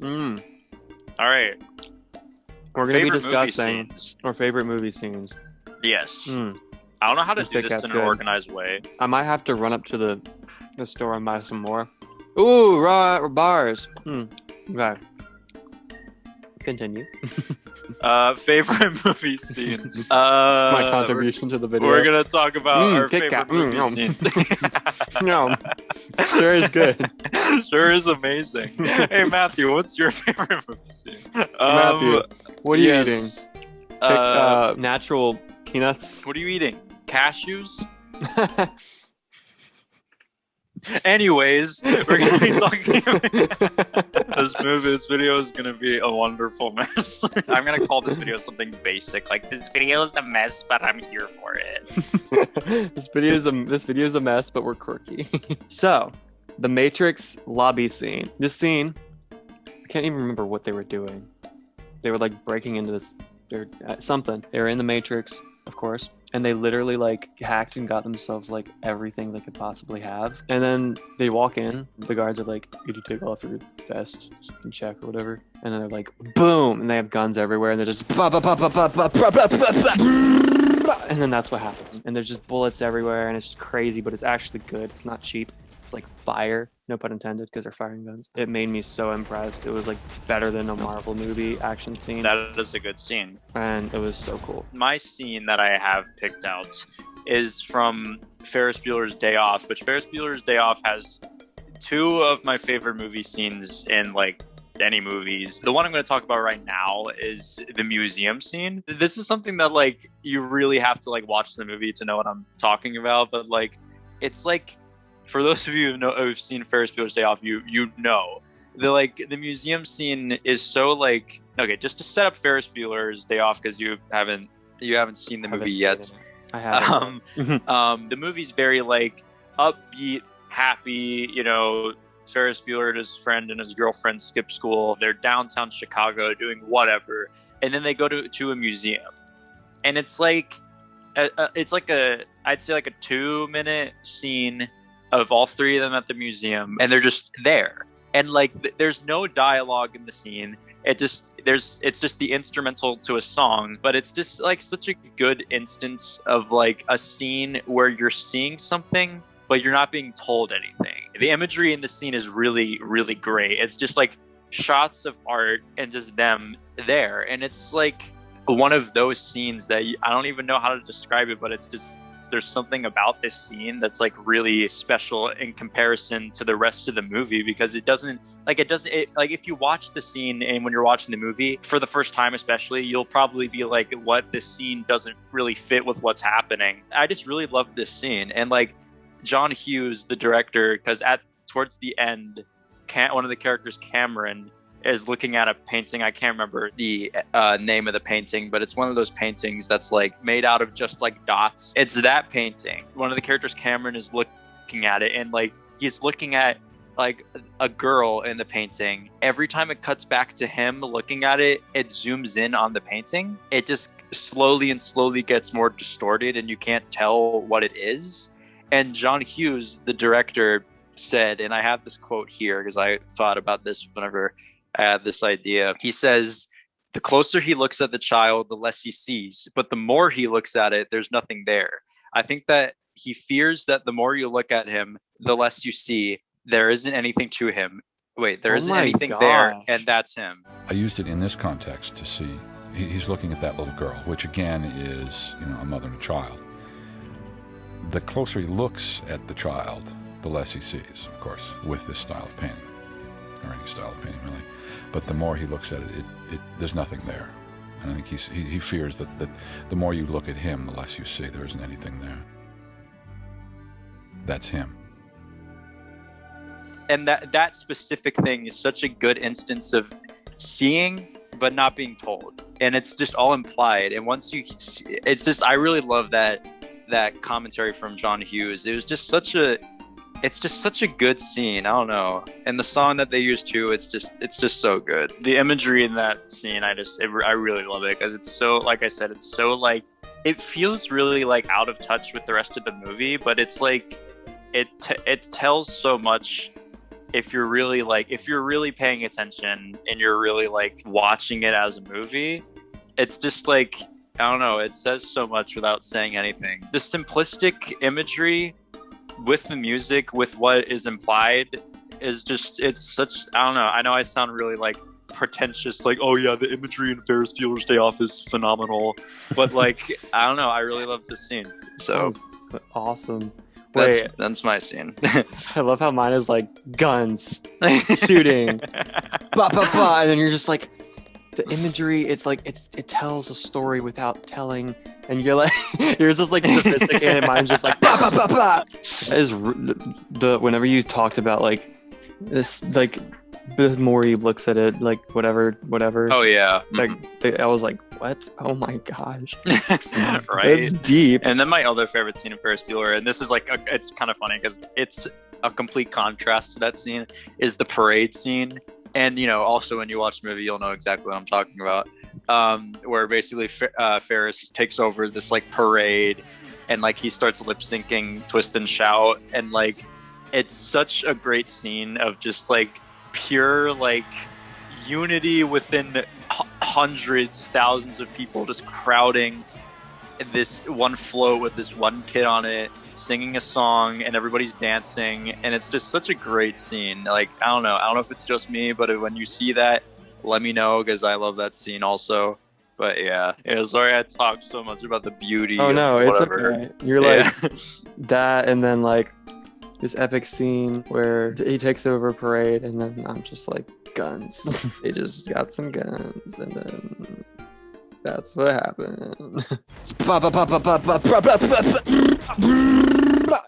Mm. All right. We're going to be Favorite movie discussing scenes. our favorite movie scenes. Yes. Mm. I don't know how to This do Big this Cat's in an good. organized way. I might have to run up to the store and buy some more. Ooh, raw bars. Okay. Continue. Favorite movie scenes. My contribution to the video. We're gonna talk about our Kit favorite Kat. movie No. scenes. No, sure is good. Sure is amazing. Hey Matthew, what's your favorite movie scene? Matthew, what are you eating? yes. Natural peanuts. What are you eating? Cashews? Anyways, we're gonna be talking about this video is gonna be a wonderful mess. I'm gonna call this video something basic, like this video is a mess, but I'm here for it. This video is a mess, but we're quirky. So, the Matrix lobby scene. This scene, I can't even remember what they were doing. They were like breaking into this, something. They were in the Matrix, of course, and they literally like hacked and got themselves like everything they could possibly have. And then they walk in. The guards are like, "Could you take off your vest so you can check or whatever?" And then they're like, "Boom!" And they have guns everywhere, and they're just bah, bah, bah, bah, bah, bah, bah, bah, bah, bah. And then that's what happens. And there's just bullets everywhere, and it's just crazy, but it's actually good. It's not cheap. It's like fire, no pun intended, because they're firing guns. It made me so impressed. It was like better than a Marvel movie action scene, That is a good scene. and it was so cool. My scene that I have picked out is from Ferris Bueller's Day Off, which Ferris Bueller's Day Off has two of my favorite movie scenes in like any movies. The one I'm going to talk about right now is the museum scene. This is something that like you really have to like watch the movie to know what I'm talking about, but like it's like for those of you who've seen Ferris Bueller's Day Off, you know the museum scene is so like okay. Just to set up Ferris Bueller's Day Off because you haven't seen the movie yet. I haven't. The movie's very like upbeat, happy. You know, Ferris Bueller and his friend and his girlfriend skip school. They're downtown Chicago doing whatever, and then they go to a museum, and it's like I'd say like a 2-minute scene of all three of them at the museum, and they're just there, and like there's no dialogue in the scene. It's just the instrumental to a song, but it's just like such a good instance of like a scene where you're seeing something but you're not being told anything. The imagery in the scene is really, really great. It's just like shots of art and just them there, and it's like one of those scenes that I don't even know how to describe it, but it's just there's something about this scene that's like really special in comparison to the rest of the movie, because it doesn't like if you watch the scene and when you're watching the movie for the first time especially, you'll probably be like, what, this scene doesn't really fit with what's happening. I just really love this scene. And like John Hughes, the director, because towards the end, one of the characters, Cameron, is looking at a painting. I can't remember the name of the painting, but it's one of those paintings that's like made out of just like dots. It's that painting. One of the characters, Cameron, is looking at it, and like he's looking at like a girl in the painting. Every time it cuts back to him looking at it, it zooms in on the painting. It just slowly gets more distorted, and you can't tell what it is. And John Hughes, the director, said, and I have this quote here because I thought about this whenever I had this idea. He says, "The closer he looks at the child, the less he sees. But the more he looks at it, there's nothing there. I think that he fears that the more you look at him, the less you see. There isn't anything to him. Wait, there isn't anything there, and that's him." I used it in this context to see he's looking at that little girl, which again is, you know, a mother and a child. The closer he looks at the child, the less he sees, of course, with this style of painting, or any style of painting really. But the more he looks at it, there's nothing there. And I think he fears that the more you look at him, the less you see. There isn't anything there. That's him. And that specific thing is such a good instance of seeing but not being told, and it's just all implied. And once you see, it's just, I really love that commentary from John Hughes. It was just such a good scene. I don't know, and the song that they used too, it's just so good. The imagery in that scene, I really love it, because it's so, like I said, it's so like, it feels really like out of touch with the rest of the movie, but it's like it tells so much if you're really paying attention and you're really like watching it as a movie, it's just like, I don't know, it says so much without saying anything. The simplistic imagery with the music, with what is implied, is just, it's such, I don't know, I know I sound really like pretentious, like, oh yeah, the imagery in Ferris Bueller's Day Off is phenomenal, but like, I don't know, I really love this scene. So Sounds awesome. Wait, that's my scene. I love how mine is like guns, shooting, blah, blah, blah, and then you're just like, the imagery, it's like it tells a story without telling, and you're like, yours is like sophisticated, mine's just like blah, blah, blah, blah. That is the whenever you talked about like this, like the more he looks at it, like whatever. Oh yeah. Like I was like, what? Oh my gosh. Right. It's deep. And then my other favorite scene of Ferris Bueller, and this is like, it's kind of funny because it's a complete contrast to that scene, is the parade scene. And, you know, also when you watch the movie, you'll know exactly what I'm talking about. Where basically Ferris takes over this like parade, and like he starts lip syncing Twist and Shout, and like it's such a great scene of just like pure like unity within hundreds, thousands of people just crowding this one float with this one kid on it, singing a song, and everybody's dancing, and it's just such a great scene. Like, I don't know if it's just me, but when you see that, let me know, because I love that scene also. But yeah, sorry I talked so much about the beauty. Oh no, of it's whatever. okay. You're like that, and then like this epic scene where he takes over a parade, and then I'm just like, guns. They just got some guns, and then that's what happened.